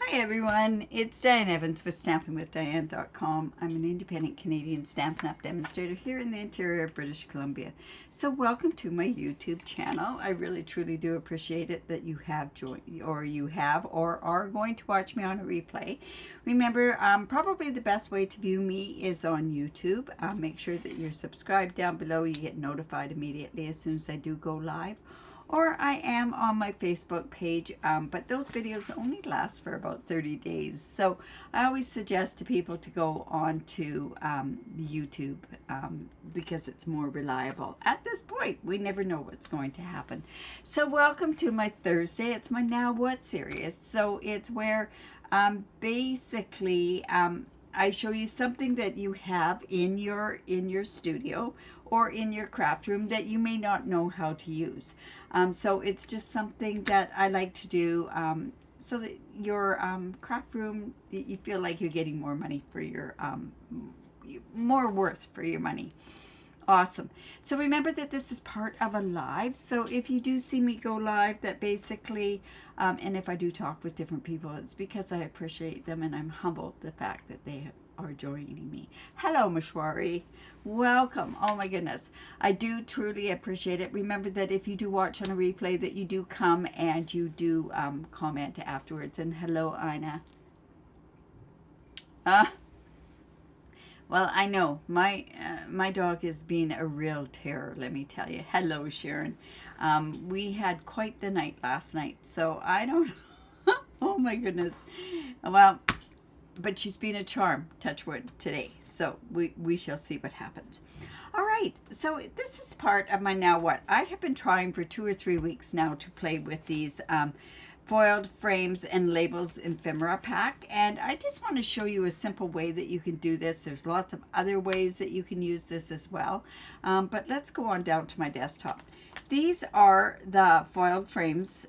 Hi everyone, it's Diane Evans with stampingwithdiane.com. I'm an independent Canadian Stampin' Up! Demonstrator here in the interior of British Columbia. So welcome to my YouTube channel. I really truly do appreciate it that you have joined, or are going to watch me on a replay. Remember, probably the best way to view me is on YouTube. Make sure that you're subscribed down below. You get notified immediately as soon as I do go live. Or I am on my Facebook page, but those videos only last for about 30 days. So I always suggest to people to go on to YouTube because it's more reliable. At this point, we never know what's going to happen. So welcome to my Thursday. It's my Now What series. So it's where basically I show you something that you have in your studio or in your craft room that you may not know how to use. So it's just something that I like to do so that your craft room, you feel like you're getting more money for your, more worth for your money. Awesome. So remember that this is part of a live. So if you do see me go live, that basically, and if I do talk with different people, it's because I appreciate them and I'm humbled the fact that they are joining me. Hello, Mashwari. Welcome. Oh my goodness. I do truly appreciate it. Remember that if you do watch on a replay, that you do come and you do comment afterwards. And hello, Ina. Well, I know my dog is being a real terror, let me tell you. Hello, Sharon. We had quite the night last night, so I don't oh my goodness. Well, but she's been a charm, touch wood, today. So we shall see what happens. All right, so this is part of my Now What. I have been trying for 2 or 3 weeks now to play with these foiled frames and labels ephemera pack, and I just want to show you a simple way that you can do this. There's lots of other ways that you can use this as well, but let's go on down to my desktop. These are the foiled frames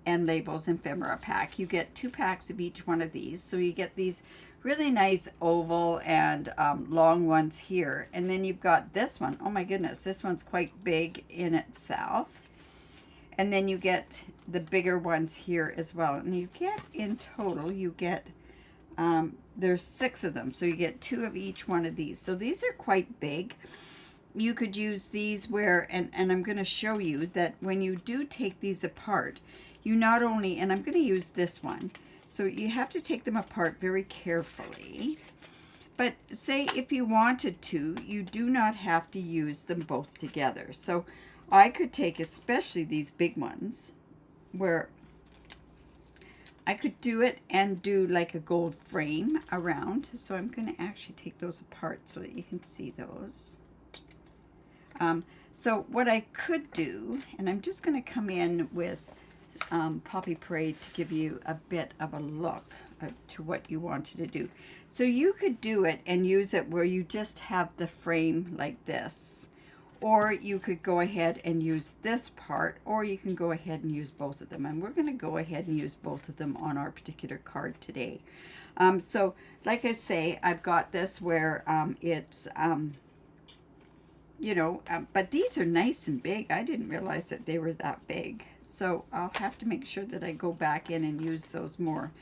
and labels ephemera pack. You get 2 packs of each one of these, so you get these really nice oval and long ones here, and then you've got this one. Oh my goodness, this one's quite big in itself. And then you get the bigger ones here as well. And you get, in total, you get, there's 6 of them. So you get 2 of each one of these. So these are quite big. You could use these where, and I'm going to show you that when you do take these apart, you not only, and I'm going to use this one. So you have to take them apart very carefully. But say if you wanted to, you do not have to use them both together. So I could take especially these big ones where I could do it and do like a gold frame around. So I'm going to actually take those apart so that you can see those. So what I could do, and I'm just going to come in with Poppy Parade to give you a bit of a look to what you wanted to do. So you could do it and use it where you just have the frame like this. Or you could go ahead and use this part, or you can go ahead and use both of them. And we're going to go ahead and use both of them on our particular card today. So like I say, I've got this where it's, you know, but these are nice and big. I didn't realize that they were that big. So I'll have to make sure that I go back in and use those more.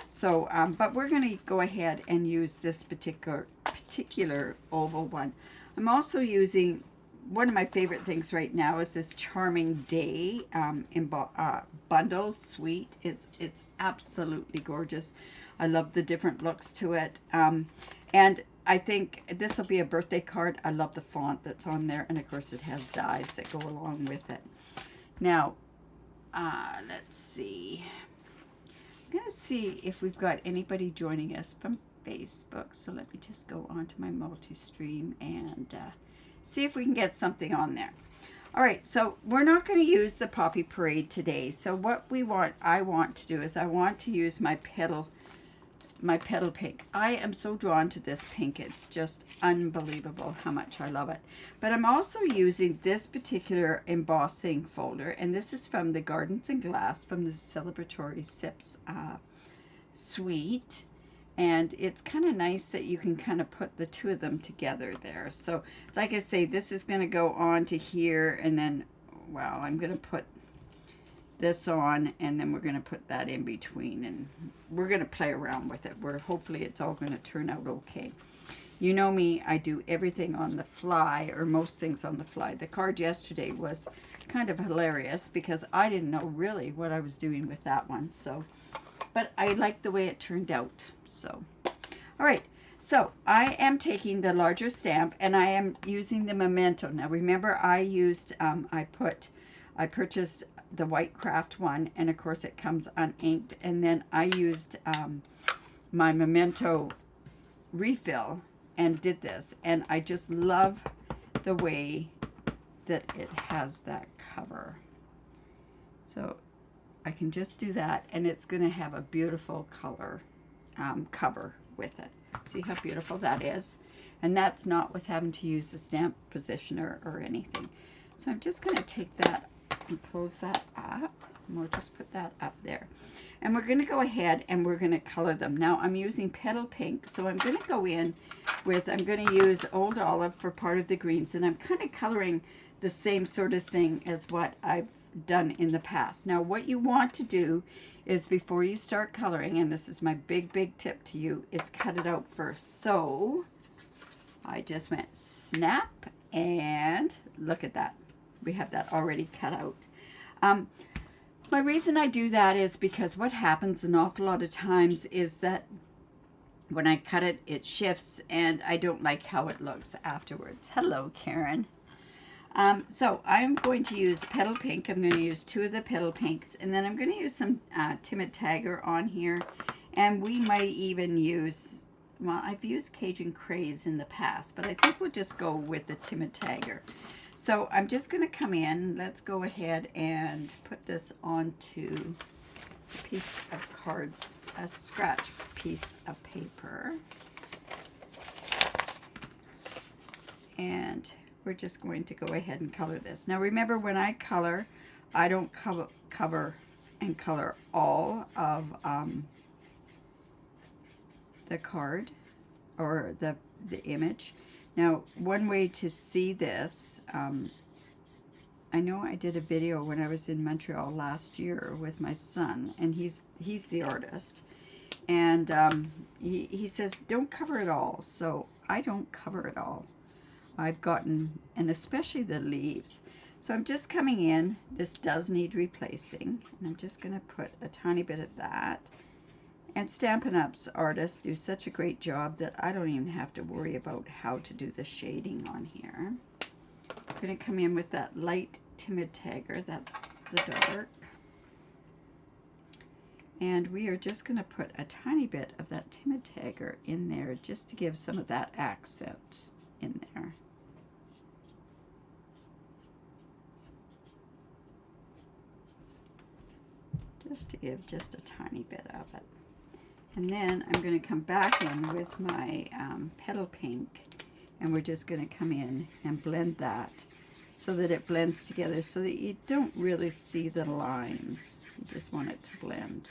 So, but we're going to go ahead and use this particular oval one. I'm also using, one of my favorite things right now is this Charming Day bundle suite. It's absolutely gorgeous. I love the different looks to it. And I think this will be a birthday card. I love the font that's on there. And of course it has dies that go along with it. Now, let's see. I'm going to see if we've got anybody joining us from Facebook. So let me just go onto my multi-stream and see if we can get something on there. All right, so we're not going to use the Poppy Parade today. So what I want to do is I want to use my petal pink. I am so drawn to this pink. It's just unbelievable how much I love it. But I'm also using this particular embossing folder, and this is from the Gardens and Glass from the Celebratory Sips suite. And it's kind of nice that you can kind of put the 2 of them together there. So like I say, this is going to go on to here, and then, well, I'm going to put this on, and then we're going to put that in between, and we're going to play around with it. Hopefully it's all going to turn out okay. You know me, I do everything on the fly, or most things on the fly. The card yesterday was kind of hilarious because I didn't know really what I was doing with that one. So, but I like the way it turned out. So, all right. So I am taking the larger stamp and I am using the Memento. Now remember, I used, I purchased the white craft one, and of course it comes uninked. And then I used my Memento refill and did this, and I just love the way that it has that cover. So I can just do that, and it's going to have a beautiful color cover with it. See how beautiful that is? And that's not with having to use a stamp positioner or anything. So I'm just going to take that and close that up, and we'll just put that up there. And we're going to go ahead and we're going to color them. Now I'm using Petal Pink, so I'm going to go in with, I'm going to use Old Olive for part of the greens, and I'm kind of coloring the same sort of thing as what I've done in the past. Now what you want to do is, before you start coloring, and this is my big tip to you, is cut it out first. So I just went snap, and look at that. We have that already cut out. My reason I do that is because what happens an awful lot of times is that when I cut it, it shifts, and I don't like how it looks afterwards. Hello, Karen. So I'm going to use Petal Pink. I'm going to use 2 of the Petal Pinks, and then I'm going to use some Timid Tiger on here, and we might even use, well, I've used Cajun Craze in the past, but I think we'll just go with the Timid Tiger. So I'm just going to come in. Let's go ahead and put this onto a piece of cards, a scratch piece of paper. And we're just going to go ahead and color this. Now remember, when I color, I don't cover and color all of the card or the image. Now, one way to see this, I know I did a video when I was in Montreal last year with my son, and he's the artist, and he says don't cover it all. So I don't cover it all. I've gotten, and especially the leaves. So I'm just coming in. This does need replacing, and I'm just going to put a tiny bit of that. And Stampin' Up's artists do such a great job that I don't even have to worry about how to do the shading on here. I'm going to come in with that light Timid Tiger, that's the dark. And we are just going to put a tiny bit of that Timid Tiger in there just to give some of that accent in there. Just to give just a tiny bit of it. And then I'm going to come back in with my Petal Pink, and we're just going to come in and blend that so that it blends together, so that you don't really see the lines. You just want it to blend.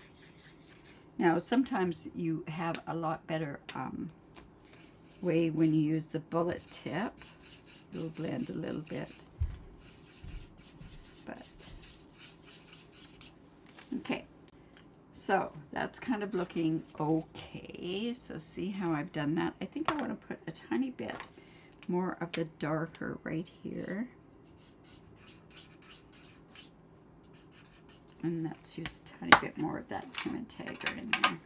Now sometimes you have a lot better way when you use the bullet tip. It'll blend a little bit. But okay. So that's kind of looking okay. So see how I've done that? I think I want to put a tiny bit more of the darker right here. And let's use a tiny bit more of that Timid Tiger in there.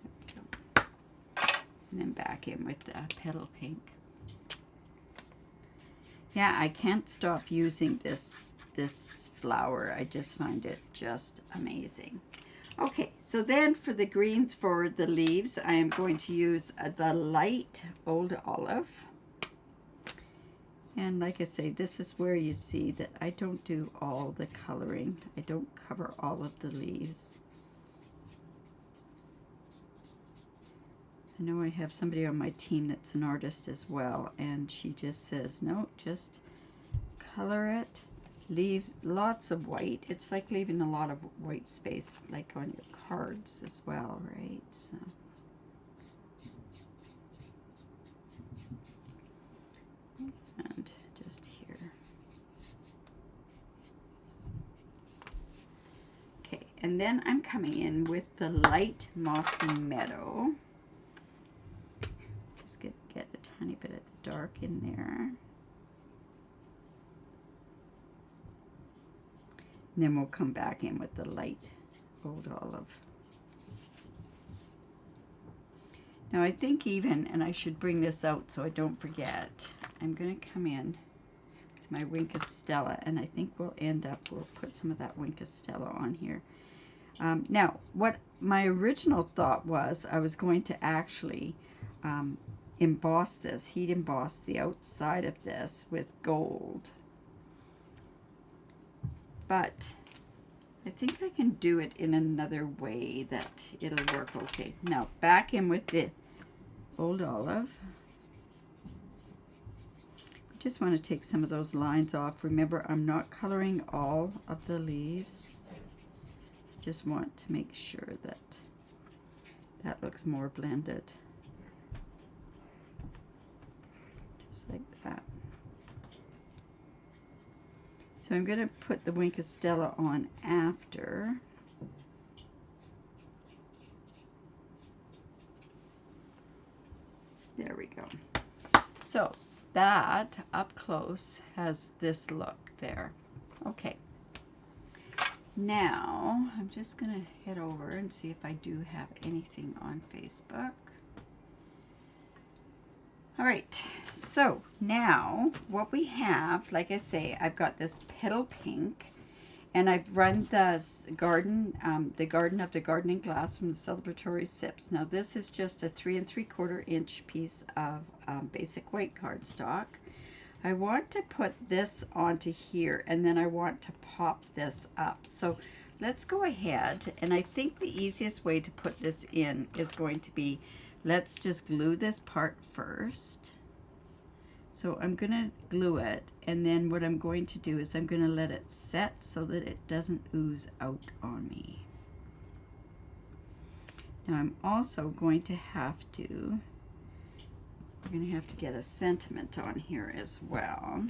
There we go. And then back in with the Petal Pink. Yeah, I can't stop using this flower. I just find it just amazing. Okay, so then for the greens for the leaves, I am going to use the light Old Olive. And like I say, this is where you see that I don't do all the coloring. I don't cover all of the leaves. I know I have somebody on my team that's an artist as well, and she just says, no, just color it, leave lots of white. It's like leaving a lot of white space, like on your cards as well, right? So and then I'm coming in with the light Mossy Meadow. Just get a tiny bit of the dark in there. And then we'll come back in with the light Old Olive. Now I think even, and I should bring this out so I don't forget, I'm going to come in with my Wink of Stella, and I think we'll put some of that Wink of Stella on here. Now, what my original thought was, I was going to actually emboss this, heat emboss the outside of this with gold. But I think I can do it in another way that it'll work okay. Now, back in with the Old Olive. Just want to take some of those lines off. Remember, I'm not coloring all of the leaves. Just want to make sure that that looks more blended. Just like that. So I'm going to put the Wink of Stella on after. There we go. So that up close has this look there. Okay. Now I'm just going to head over and see if I do have anything on Facebook. All right, so now what we have, like I say, I've got this petal pink, and I've run the Garden of the Gardening Glass from the Celebratory Sips. Now this is just a 3 3/4 inch piece of basic white cardstock. I want to put this onto here, and then I want to pop this up. So let's go ahead, and I think the easiest way to put this in is going to be, let's just glue this part first. So I'm going to glue it, and then what I'm going to do is I'm going to let it set so that it doesn't ooze out on me. Now I'm also going to have to, we're going to have to get a sentiment on here as well.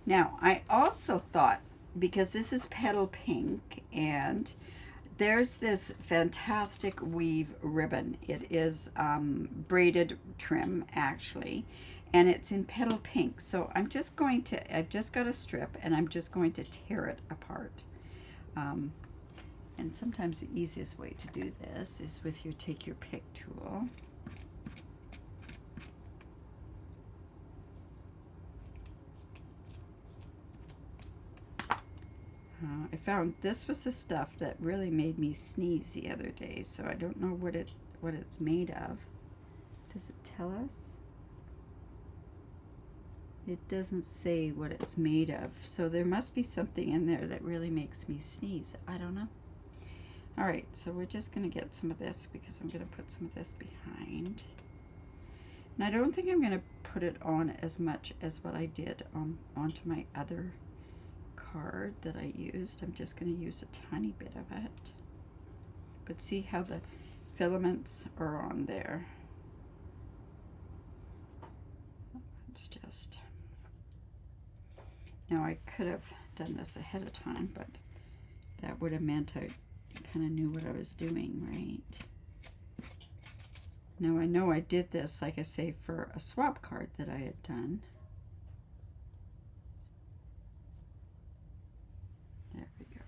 Now I also thought, because this is petal pink, and there's this fantastic weave ribbon. It is braided trim actually, and it's in petal pink. So I'm just going to, I've just got a strip, and I'm just going to tear it apart. And sometimes the easiest way to do this is with your take your pick tool. I found this was the stuff that really made me sneeze the other day, so I don't know what it's made of. Does it tell us? It doesn't say what it's made of, so there must be something in there that really makes me sneeze. I don't know. All right, so we're just going to get some of this because I'm going to put some of this behind. And I don't think I'm going to put it on as much as what I did onto my other card that I used. I'm just going to use a tiny bit of it. But see how the filaments are on there. It's just... Now I could have done this ahead of time, but that would have meant I kind of knew what I was doing, right? Now I know I did this, like I say, for a swap card that I had done. There we go.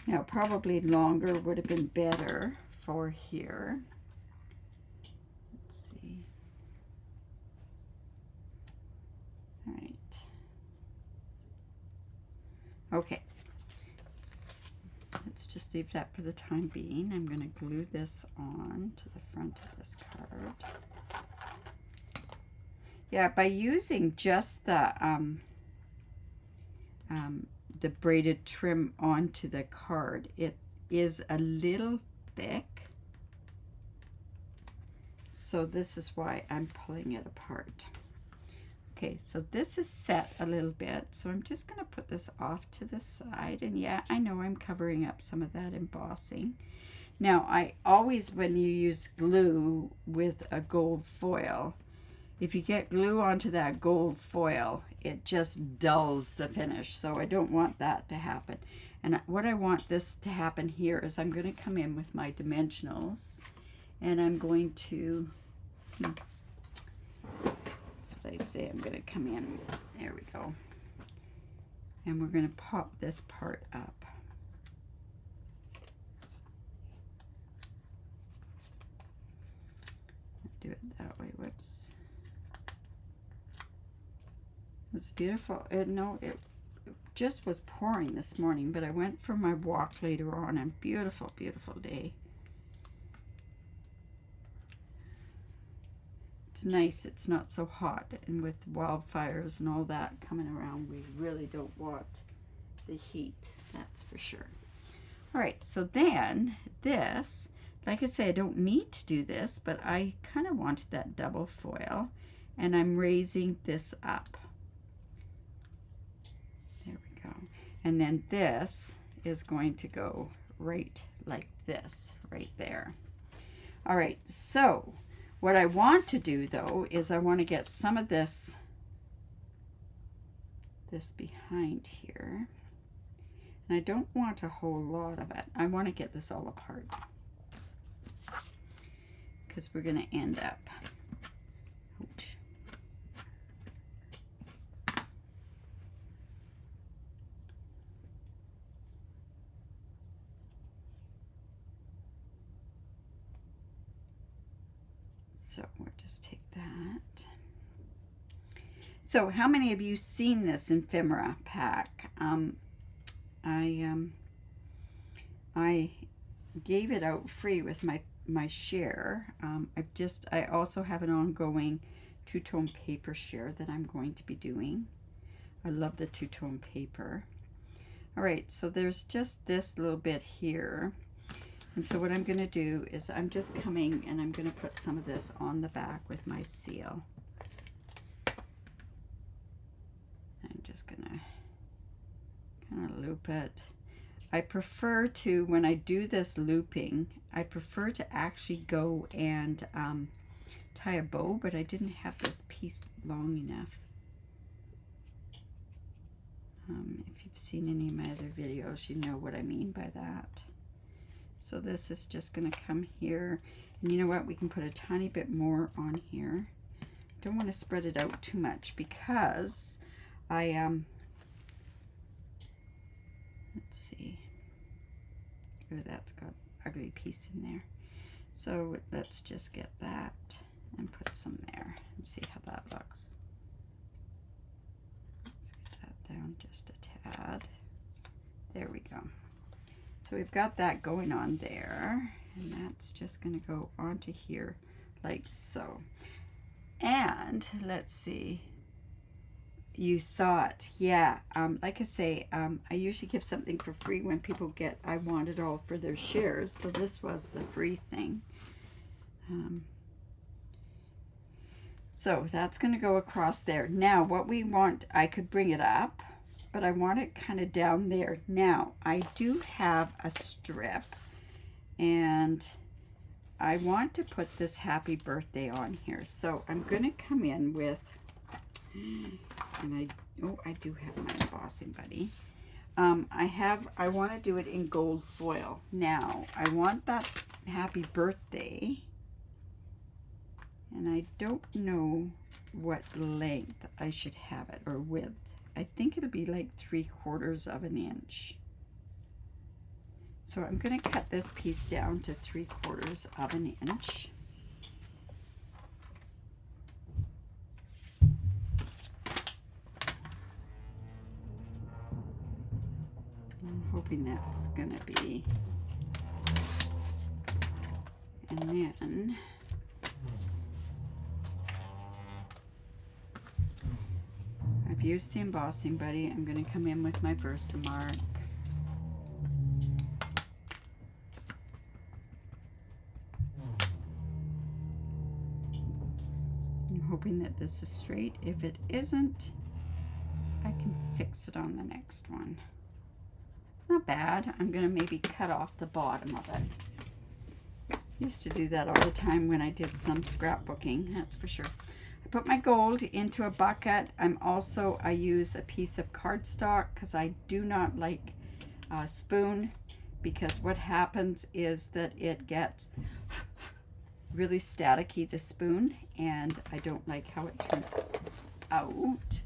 Now probably longer would have been better for here. Let's see. All right. Okay. Let's just leave that for the time being. I'm going to glue this on to the front of this card. Yeah, by using just the braided trim onto the card, it is a little thick. So this is why I'm pulling it apart. Okay, so this is set a little bit, so I'm just going to put this off to the side. And yeah, I know I'm covering up some of that embossing. Now, I always, when you use glue with a gold foil, if you get glue onto that gold foil, it just dulls the finish. So I don't want that to happen. And what I want this to happen here is I'm going to come in with my dimensionals, and I'm going to, that's what I say, I'm going to come in, there we go. And we're going to pop this part up. Do it that way, whoops. It's beautiful. It just was pouring this morning, but I went for my walk later on, and beautiful, beautiful day. It's nice, it's not so hot, and with wildfires and all that coming around, we really don't want the heat, that's for sure. All right, so then this, like I say, I don't need to do this, but I kind of wanted that double foil, and I'm raising this up. There we go. And then this is going to go right like this, right there. All right, so what I want to do though is I want to get some of this behind here. And I don't want a whole lot of it. I want to get this all apart, because we're going to end up, ouch. So we'll just take that. So how many of you seen this Ephemera pack? I gave it out free with my share. I also have an ongoing two-tone paper share that I'm going to be doing. I love the two-tone paper. All right, so there's just this little bit here. And so what I'm going to do is I'm just coming and I'm going to put some of this on the back with my seal. I'm just going to kind of loop it. I prefer to, when I do this looping, I prefer to actually go and tie a bow, but I didn't have this piece long enough. If you've seen any of my other videos, you know what I mean by that. So this is just going to come here, and you know what, we can put a tiny bit more on here. Don't want to spread it out too much, because I let's see, oh, that's got an ugly piece in there, so let's just get that and put some there and see how that looks. Let's get that down just a tad. There we go. So we've got that going on there, and that's just going to go onto here like so. And let's see, you saw it, yeah. Like I say, I usually give something for free when people get, I want it all for their shares, so this was the free thing. So that's going to go across there. Now what we want, I could bring it up, but I want it kind of down there. Now, I do have a strip, and I want to put this happy birthday on here. So I'm going to come in with, and I do have my embossing buddy. I want to do it in gold foil. Now, I want that happy birthday, and I don't know what length I should have it, or width. I think it'll be like 3/4 of an inch. So I'm going to cut this piece down to 3/4 of an inch. I'm hoping that's going to be, and then I've used the embossing buddy. I'm going to come in with my Versamark. I'm hoping that this is straight. If it isn't, I can fix it on the next one. Not bad. I'm going to maybe cut off the bottom of it. Used to do that all the time when I did some scrapbooking, that's for sure. I put my gold into a bucket. I use a piece of cardstock because I do not like a spoon, because what happens is that it gets really staticky, the spoon, and I don't like how it turns out.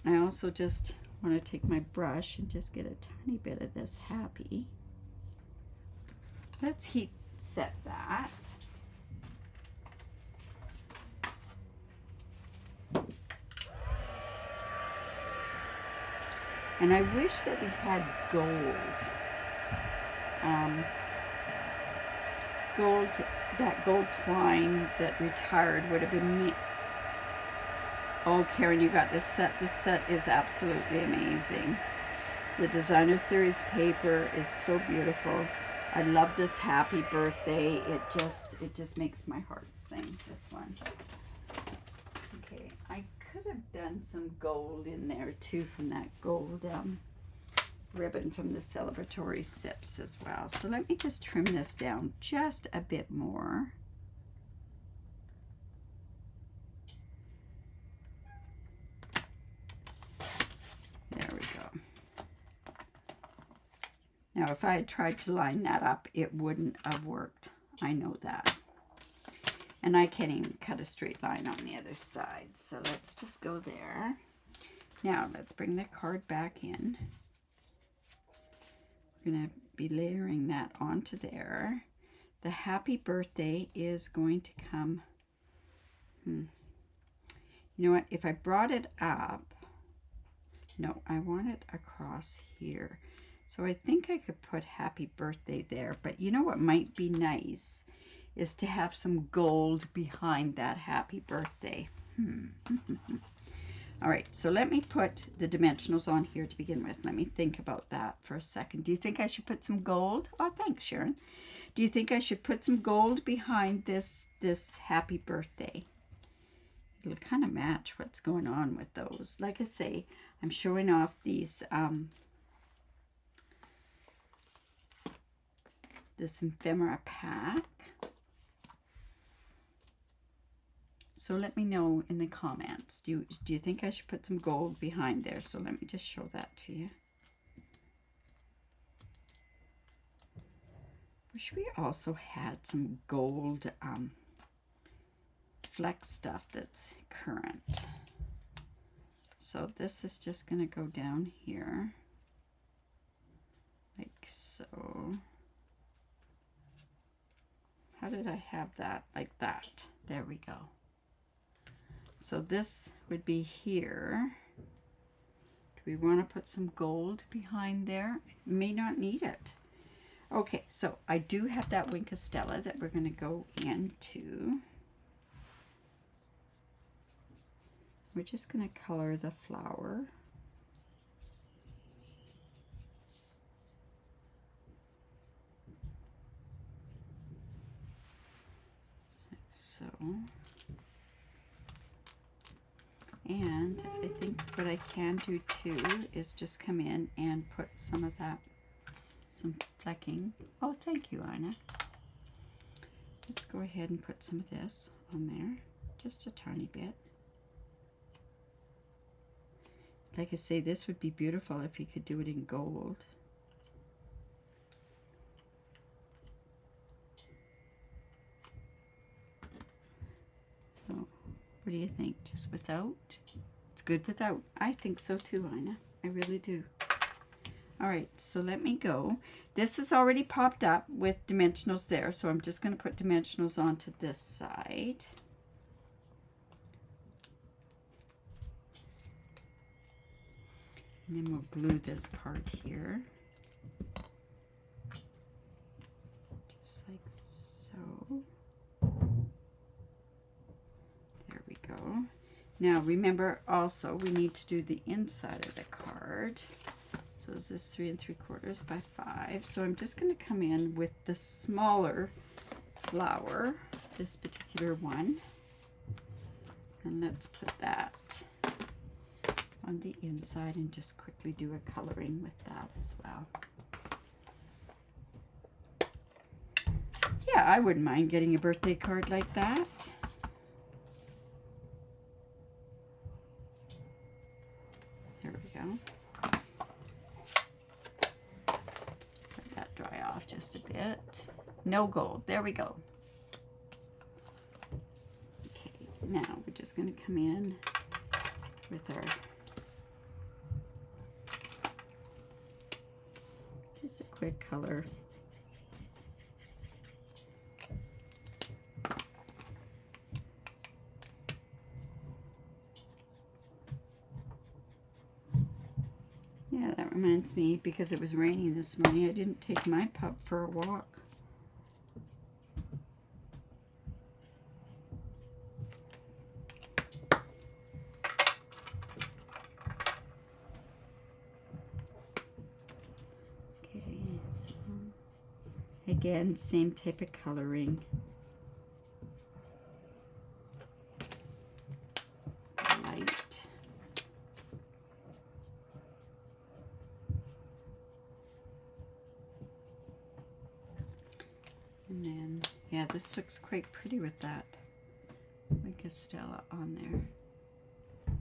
I also just want to take my brush and just get a tiny bit of this happy. Let's heat set that. And I wish that we had gold. That gold twine that retired would have been me. Oh, Karen, you got this set. This set is absolutely amazing. The designer series paper is so beautiful. I love this happy birthday. It just makes my heart sing, this one. Okay, I could have done some gold in there too, from that gold ribbon from the celebratory sips as well. So let me just trim this down just a bit more. There we go. Now, if I had tried to line that up, it wouldn't have worked. I know that. And I can't even cut a straight line on the other side. So let's just go there. Now, let's bring the card back in. We're going to be layering that onto there. The happy birthday is going to come. You know what? If I brought it up, no, I want it across here. So I think I could put happy birthday there. But you know what might be nice is to have some gold behind that happy birthday. All right, so let me put the dimensionals on here to begin with. Let me think about that for a second. Do you think I should put some gold? Oh, thanks, Sharon. Do you think I should put some gold behind this happy birthday? It'll kind of match what's going on with those. Like I say, I'm showing off these this ephemera pack. So let me know in the comments. Do you think I should put some gold behind there? So let me just show that to you. Wish we also had some gold flex stuff that's current. So this is just going to go down here like so. How did I have that? Like that. There we go. So this would be here. Do we want to put some gold behind there? May not need it. Okay, so I do have that Wink of Stella that we're going to go into. We're just going to color the flower. So, and I think what I can do too is just come in and put some of that, some flecking. Oh, thank you, Ina. Let's go ahead and put some of this on there, just a tiny bit. Like I say, this would be beautiful if you could do it in gold. So, what do you think? Just without? It's good without. I think so too, Ina. I really do. All right, so let me go. This is already popped up with dimensionals there, so I'm just going to put dimensionals onto this side. And then we'll glue this part here. Just like so. There we go. Now remember also we need to do the inside of the card. So this is 3 3/4 by 5. So I'm just going to come in with the smaller flower, this particular one. And let's put that on the inside and just quickly do a coloring with that as well. Yeah, I wouldn't mind getting a birthday card like that. go. Let that dry off just a bit. No gold. There we go. Okay, now we're just going to come in with our just a quick color. Yeah, that reminds me, because it was raining this morning, I didn't take my pup for a walk. Okay, so again, same type of coloring. Light. And then, yeah, this looks quite pretty with that Mica Stella on there.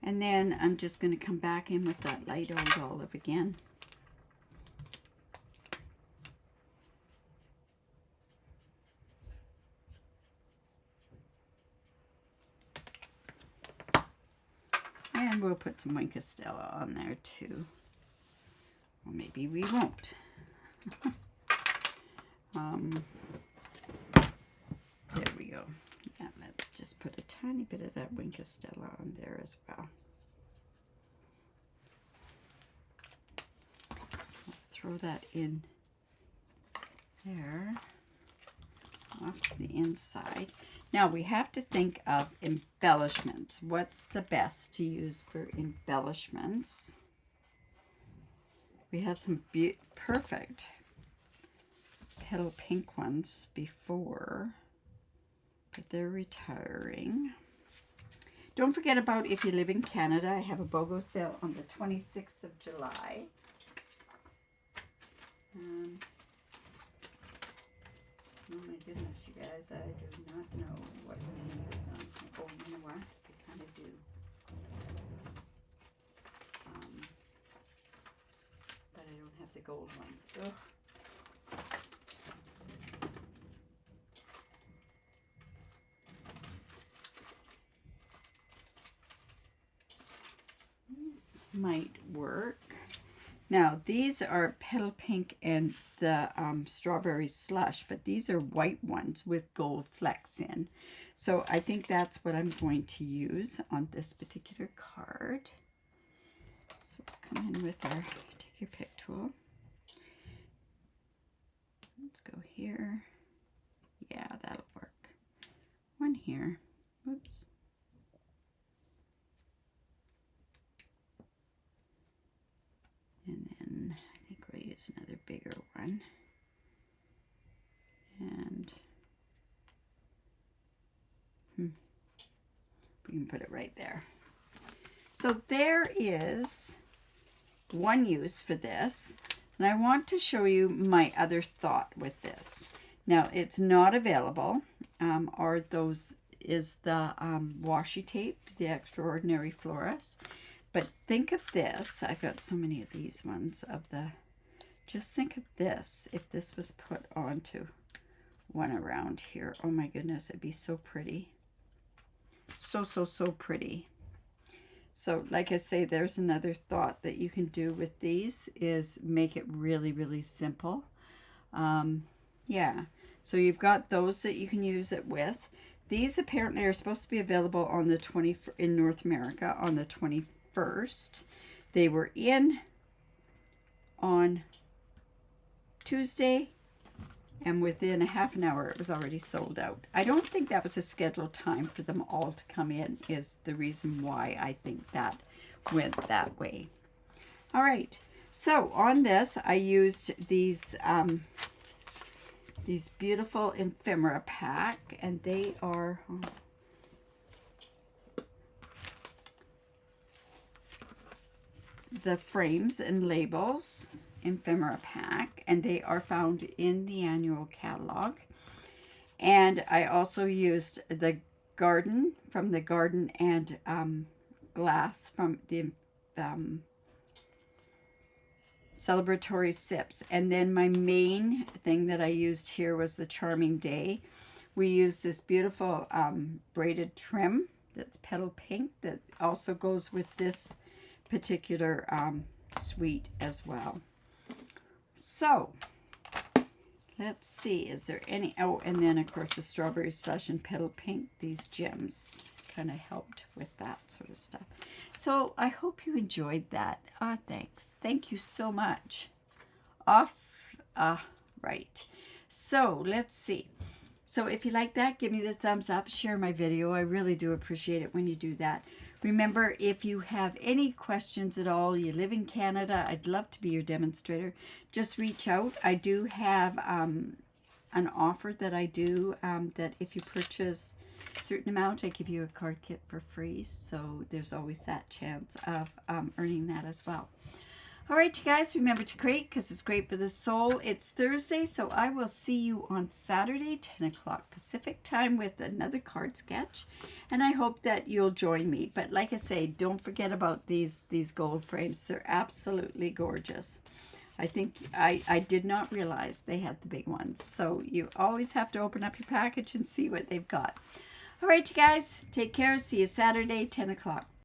And then I'm just going to come back in with that light old olive again. And we'll put some Mica Stella on there too. Or maybe we won't. There we go. Yeah, let's just put a tiny bit of that Mica Stella on there as well. I'll throw that in there off to the inside. Now we have to think of embellishments. What's the best to use for embellishments? We had some perfect petal pink ones before, but they're retiring. Don't forget about, if you live in Canada, I have a BOGO sale on the 26th of July. Oh my goodness, you guys, I do not know what to use on. Oh, you know what? I kind of do. But I don't have the gold ones. Ugh. These might work. Now, these are petal pink and the strawberry slush, but these are white ones with gold flecks in. So I think that's what I'm going to use on this particular card. So we'll come in with our, take your pick tool. Let's go here. Yeah, that'll work. One here. Whoops. And then I think we'll use another bigger one. And we can put it right there. So there is one use for this. And I want to show you my other thought with this. Now, it's not available, or those is the washi tape, the Extraordinary Florist. But think of this. I've got so many of these ones of the, just think of this, if this was put onto one around here. Oh my goodness, it'd be so pretty. So, so, so pretty. So like I say, there's another thought that you can do with these, is make it really, really simple. Yeah, so you've got those that you can use it with. These apparently are supposed to be available on the in North America on the 21st. They were in on Tuesday, and within a half an hour it was already sold out. I don't think that was a scheduled time for them all to come in, is the reason why I think that went that way. All right, so on this I used these beautiful ephemera pack, and they are the frames and labels ephemera pack, and they are found in the annual catalog. And I also used the garden from the garden and glass from the celebratory sips. And then my main thing that I used here was the Charming Day. We used this beautiful braided trim that's petal pink that also goes with this particular suite as well. So let's see, is there any, oh, and then of course the Strawberry Slush and petal pink, these gems kind of helped with that sort of stuff. So I hope you enjoyed that. Thanks. Thank you so much. Right. So let's see. So if you like that, give me the thumbs up, share my video. I really do appreciate it when you do that. Remember, if you have any questions at all, you live in Canada, I'd love to be your demonstrator. Just reach out. I do have an offer that I do that if you purchase a certain amount, I give you a card kit for free. So there's always that chance of earning that as well. All right, you guys, remember to create because it's great for the soul. It's Thursday, so I will see you on Saturday, 10 o'clock Pacific time with another card sketch. And I hope that you'll join me. But like I say, don't forget about these gold frames. They're absolutely gorgeous. I think I did not realize they had the big ones. So you always have to open up your package and see what they've got. All right, you guys, take care. See you Saturday, 10 o'clock.